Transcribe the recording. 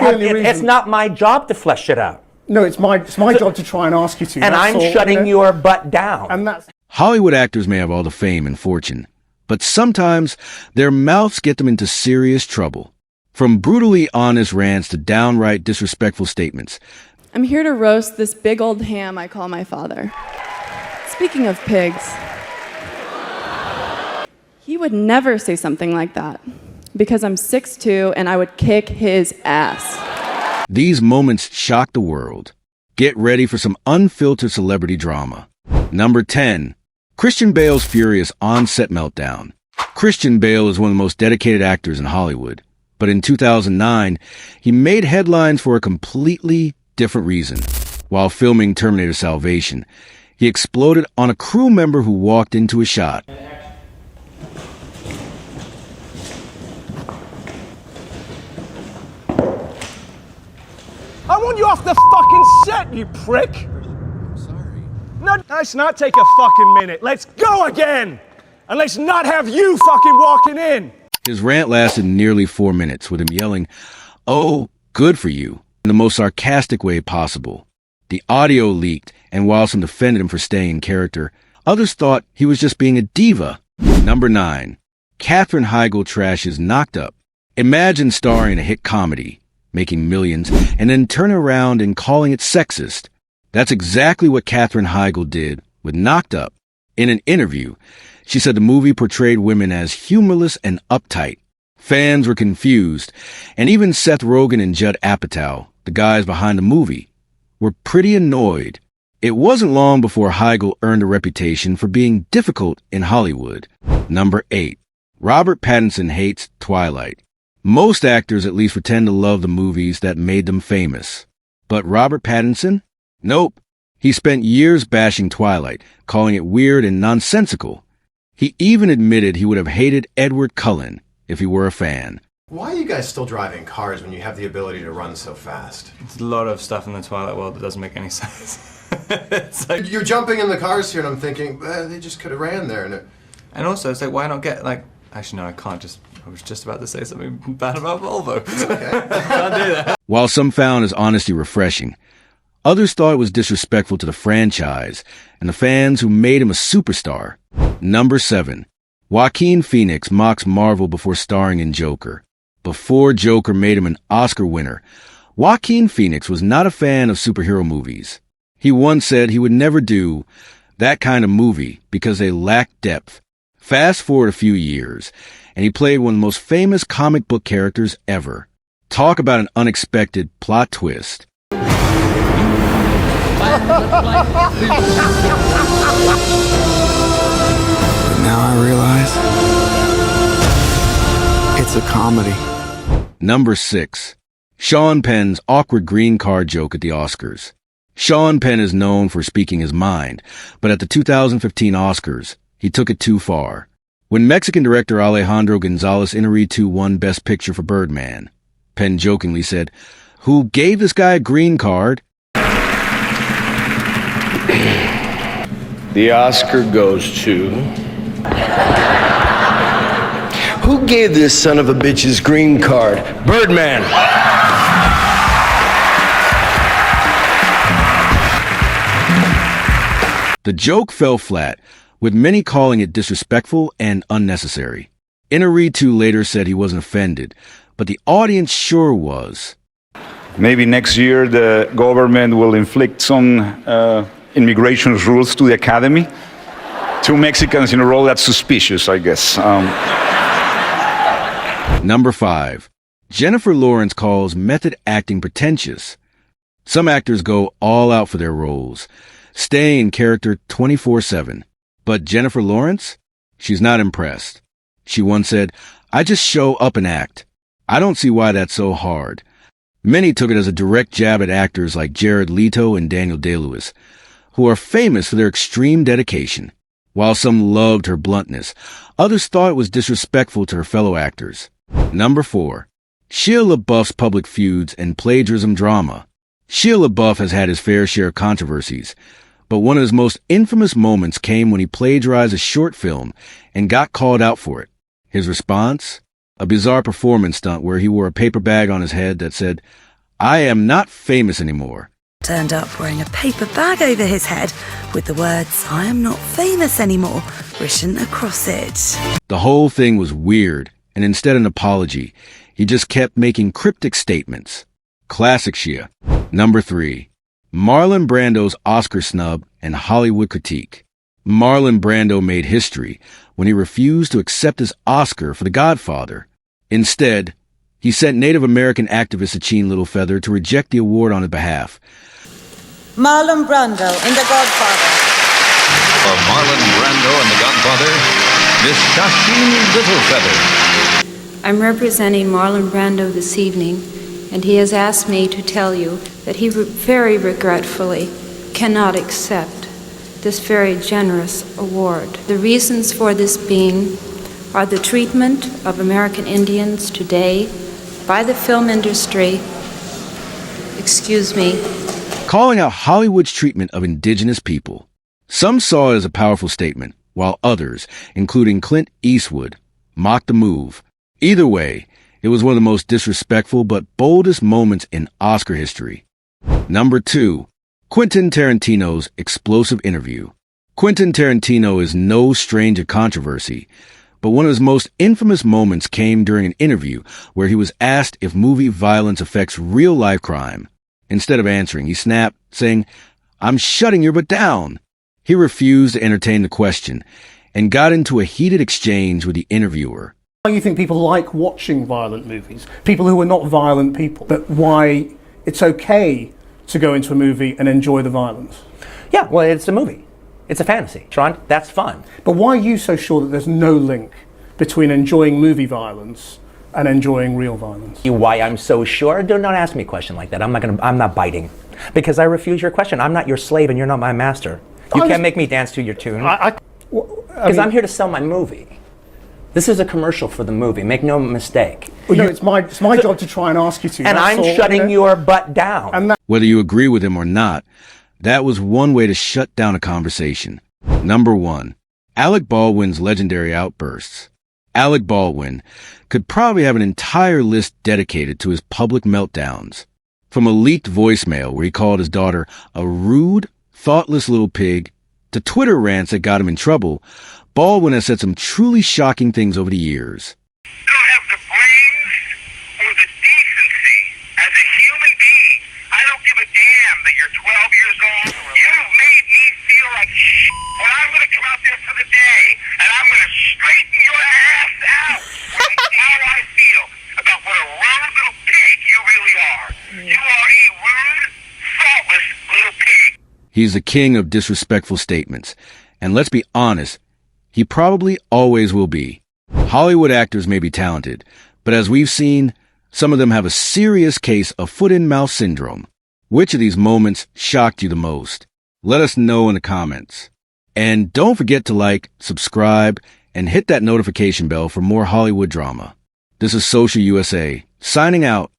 It's not my job to flesh it out. No, it's my job to try and ask you to. And I'm shutting your butt down. And that's... Hollywood actors may have all the fame and fortune, but sometimes their mouths get them into serious trouble. From brutally honest rants to downright disrespectful statements. I'm here to roast this big old ham I call my father. Speaking of pigs, he would never say something like that because I'm 6'2" and I would kick his ass. These moments shock the world. Get ready for some unfiltered celebrity drama. Number 10. Christian Bale's furious on-set meltdown. Christian Bale is one of the most dedicated actors in Hollywood. But in 2009, he made headlines for a completely different reason. While filming Terminator Salvation, he exploded on a crew member who walked into a shot. I want you off the fucking set, you prick! I'm sorry. No, let's not take a fucking minute. Let's go again! And let's not have you fucking walking in! His rant lasted nearly 4 minutes, with him yelling, "Oh, good for you," in the most sarcastic way possible. The audio leaked, and while some defended him for staying in character, others thought he was just being a diva. Number 9. Katherine Heigl trashes Knocked Up. Imagine starring in a hit comedy, making millions, and then turning around and calling it sexist. That's exactly what Katherine Heigl did with Knocked Up. In an interview, she said the movie portrayed women as humorless and uptight. Fans were confused, and even Seth Rogen and Judd Apatow, the guys behind the movie, were pretty annoyed. It wasn't long before Heigl earned a reputation for being difficult in Hollywood. Number 8. Robert Pattinson hates Twilight. Most actors at least pretend to love the movies that made them famous. But Robert Pattinson? Nope. He spent years bashing Twilight, calling it weird and nonsensical. He even admitted he would have hated Edward Cullen if he were a fan. Why are you guys still driving cars when you have the ability to run so fast? There's a lot of stuff in the Twilight world that doesn't make any sense. It's like, You're jumping in the cars here and I'm thinking, they just could have ran there. and also, it's like, why not get, like... Actually, no, I can't just... I was just about to say something bad about Volvo. Okay. Can't do that. While some found his honesty refreshing, others thought it was disrespectful to the franchise and the fans who made him a superstar. Number 7. Joaquin Phoenix mocks Marvel before starring in Joker. Before Joker made him an Oscar winner, Joaquin Phoenix was not a fan of superhero movies. He once said he would never do that kind of movie because they lack depth. Fast forward a few years, and he played one of the most famous comic book characters ever. Talk about an unexpected plot twist. Now I realize it's a comedy. Number 6. Sean Penn's awkward green card joke at the Oscars. Sean Penn is known for speaking his mind, but at the 2015 Oscars, he took it too far. When Mexican director Alejandro González Iñárritu won Best Picture for Birdman, Penn jokingly said, "Who gave this guy a green card?" The Oscar goes to... Who gave this son of a bitch's green card? Birdman! The joke fell flat, with many calling it disrespectful and unnecessary. Iñárritu later said he wasn't offended, but the audience sure was. Maybe next year the government will inflict some immigration rules to the academy. 2 Mexicans in a row, that's suspicious, I guess. Number 5. Jennifer Lawrence calls method acting pretentious. Some actors go all out for their roles, staying in character 24/7. But Jennifer Lawrence? She's not impressed. She once said, "I just show up and act. I don't see why that's so hard." Many took it as a direct jab at actors like Jared Leto and Daniel Day-Lewis, who are famous for their extreme dedication. While some loved her bluntness, others thought it was disrespectful to her fellow actors. Number 4. Shia LaBeouf's public feuds and plagiarism drama. Shia LaBeouf has had his fair share of controversies, but one of his most infamous moments came when he plagiarized a short film and got called out for it. His response? A bizarre performance stunt where he wore a paper bag on his head that said, I am not famous anymore. Turned up wearing a paper bag over his head with the words, "I am not famous anymore," written across it. The whole thing was weird, and instead of an apology, he just kept making cryptic statements. Classic Shia. Number 3. Marlon Brando's Oscar snub and Hollywood critique. Marlon Brando made history when he refused to accept his Oscar for The Godfather. Instead, he sent Native American activist Acheen Littlefeather to reject the award on his behalf. Marlon Brando in The Godfather. For Marlon Brando and The Godfather, Miss Acheen Littlefeather. I'm representing Marlon Brando this evening, and he has asked me to tell you that he very regretfully cannot accept this very generous award. The reasons for this being are the treatment of American Indians today by the film industry, calling out Hollywood's treatment of indigenous people. Some saw it as a powerful statement, while others, including Clint Eastwood, mocked the move. Either way, it was one of the most disrespectful but boldest moments in Oscar history. Number 2. Quentin Tarantino's explosive interview. Quentin Tarantino is no stranger to controversy, but one of his most infamous moments came during an interview where he was asked if movie violence affects real-life crime. Instead of answering, he snapped, saying, "I'm shutting your butt down." He refused to entertain the question and got into a heated exchange with the interviewer. Why you think people like watching violent movies? People who are not violent people. But why it's okay to go into a movie and enjoy the violence? Yeah, well, it's a movie. It's a fantasy. Sean, that's fun. But why are you so sure that there's no link between enjoying movie violence and enjoying real violence? Why I'm so sure? Do not ask me a question like that. I'm not biting. Because I refuse your question. I'm not your slave and you're not my master. You can't make me dance to your tune. Because I'm here to sell my movie. This is a commercial for the movie. Make no mistake. Well, it's my job to try and ask you to. And I'm shutting your butt down. Whether you agree with him or not, that was one way to shut down a conversation. Number 1. Alec Baldwin's legendary outbursts. Alec Baldwin could probably have an entire list dedicated to his public meltdowns. From a leaked voicemail where he called his daughter a rude, thoughtless little pig, to Twitter rants that got him in trouble, Baldwin has said some truly shocking things over the years. You don't have the brains or the decency as a human being. I don't give a damn that you're 12 years old. You've made me feel like shit. And I'm going to come out there for the day, and I'm going to straighten your ass out. That's how I feel about what a rude little pig you really are. You are a rude, thoughtless little pig. He's the king of disrespectful statements. And let's be honest, he probably always will be. Hollywood actors may be talented, but as we've seen, some of them have a serious case of foot-in-mouth syndrome. Which of these moments shocked you the most? Let us know in the comments. And don't forget to like, subscribe, and hit that notification bell for more Hollywood drama. This is Social USA, signing out.